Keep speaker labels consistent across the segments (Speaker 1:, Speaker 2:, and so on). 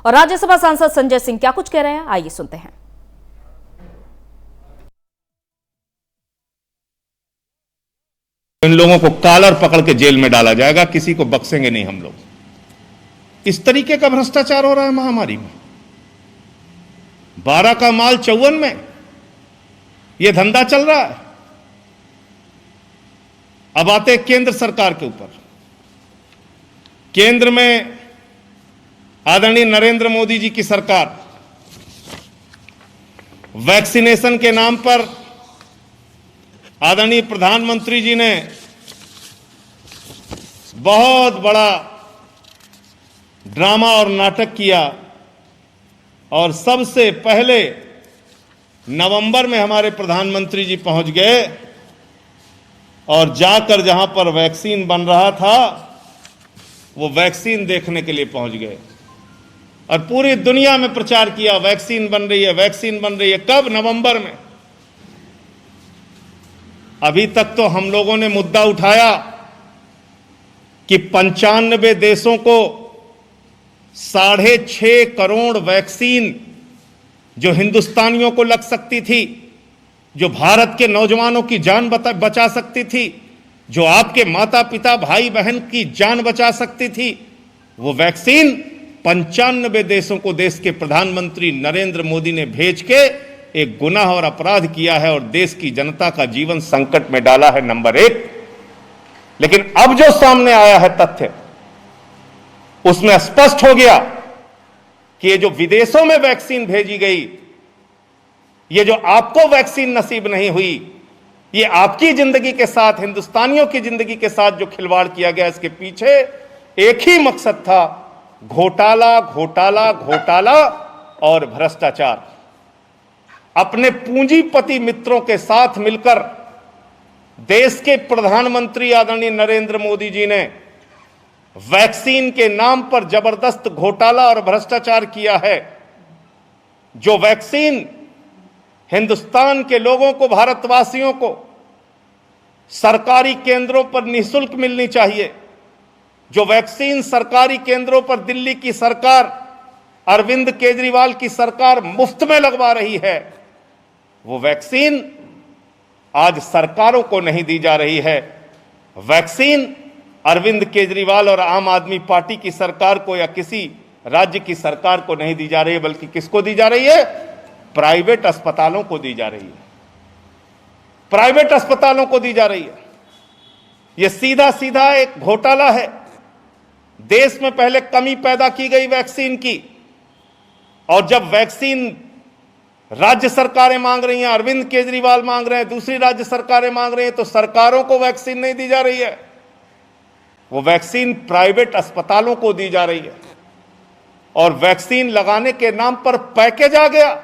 Speaker 1: और राज्यसभा सांसद संजय सिंह क्या कुछ कह रहे हैं, आइए सुनते हैं।
Speaker 2: इन लोगों को कॉलर पकड़ के जेल में डाला जाएगा, किसी को बख्शेंगे नहीं हम लोग। इस तरीके का भ्रष्टाचार हो रहा है महामारी में। 12 का माल 54 में यह धंधा चल रहा है। अब आते केंद्र सरकार के ऊपर। केंद्र में आदरणीय नरेंद्र मोदी जी की सरकार वैक्सीनेशन के नाम पर आदरणीय प्रधानमंत्री जी ने बहुत बड़ा ड्रामा और नाटक किया और सबसे पहले नवंबर में हमारे प्रधानमंत्री जी पहुंच गए और जाकर जहां पर वैक्सीन बन रहा था वो वैक्सीन देखने के लिए पहुंच गए और पूरी दुनिया में प्रचार किया, वैक्सीन बन रही है, वैक्सीन बन रही है। कब? नवंबर में। अभी तक तो हम लोगों ने मुद्दा उठाया कि 95 देशों को 6.5 करोड़ वैक्सीन जो हिंदुस्तानियों को लग सकती थी, जो भारत के नौजवानों की जान बचा सकती थी, जो आपके माता पिता भाई बहन की जान बचा सकती थी, वो वैक्सीन 95 देशों को देश के प्रधानमंत्री नरेंद्र मोदी ने भेज के एक गुनाह और अपराध किया है और देश की जनता का जीवन संकट में डाला है, नंबर 1। लेकिन अब जो सामने आया है तथ्य, उसमें स्पष्ट हो गया कि ये जो विदेशों में वैक्सीन भेजी गई, ये जो आपको वैक्सीन नसीब नहीं हुई, ये आपकी जिंदगी के साथ, हिंदुस्तानियों की जिंदगी के साथ जो खिलवाड़ किया गया, इसके पीछे एक ही मकसद था, घोटाला घोटाला घोटाला और भ्रष्टाचार। अपने पूंजीपति मित्रों के साथ मिलकर देश के प्रधानमंत्री आदरणीय नरेंद्र मोदी जी ने वैक्सीन के नाम पर जबरदस्त घोटाला और भ्रष्टाचार किया है। जो वैक्सीन हिंदुस्तान के लोगों को, भारतवासियों को सरकारी केंद्रों पर निःशुल्क मिलनी चाहिए, जो वैक्सीन सरकारी केंद्रों पर दिल्ली की सरकार, अरविंद केजरीवाल की सरकार मुफ्त में लगवा रही है, वो वैक्सीन आज सरकारों को नहीं दी जा रही है। वैक्सीन अरविंद केजरीवाल और आम आदमी पार्टी की सरकार को या किसी राज्य की सरकार को नहीं दी जा रही है, बल्कि किसको दी जा रही है? प्राइवेट अस्पतालों को दी जा रही है। प्राइवेट अस्पतालों को दी जा रही है। यह सीधा सीधा एक घोटाला है। देश में पहले कमी पैदा की गई वैक्सीन की, और जब वैक्सीन राज्य सरकारें मांग रही हैं, अरविंद केजरीवाल मांग रहे हैं, दूसरी राज्य सरकारें मांग रही हैं, तो सरकारों को वैक्सीन नहीं दी जा रही है, वो वैक्सीन प्राइवेट अस्पतालों को दी जा रही है। और वैक्सीन लगाने के नाम पर पैकेज आ गया,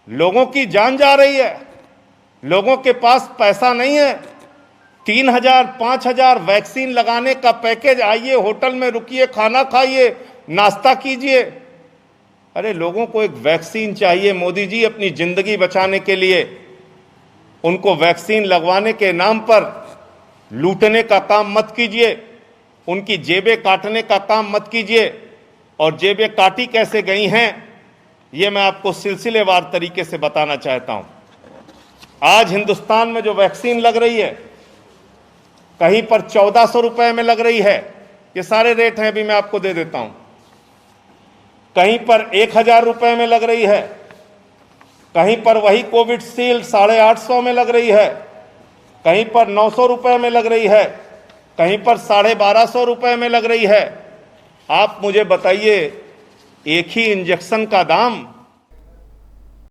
Speaker 2: लोगों की जान जा रही है, लोगों के पास पैसा नहीं है। 3000 5000 वैक्सीन लगाने का पैकेज, आइए होटल में रुकिए, खाना खाइए, नाश्ता कीजिए। अरे लोगों को एक वैक्सीन चाहिए मोदी जी अपनी जिंदगी बचाने के लिए। उनको वैक्सीन लगवाने के नाम पर लूटने का काम मत कीजिए, उनकी जेबें काटने का काम मत कीजिए। और जेबें काटी कैसे गई हैं, ये मैं आपको सिलसिलेवार तरीके से बताना चाहता हूं। आज हिंदुस्तान में जो वैक्सीन लग रही है, कहीं पर 1400 रुपए में लग रही है, ये सारे रेट हैं, अभी मैं आपको दे देता हूं। कहीं पर 1000 रुपए में लग रही है, कहीं पर वही कोविडशील्ड 850 में लग रही है, कहीं पर 900 रुपए में लग रही है, कहीं पर 1250 रुपए में लग रही है। आप मुझे बताइए, एक ही इंजेक्शन का दाम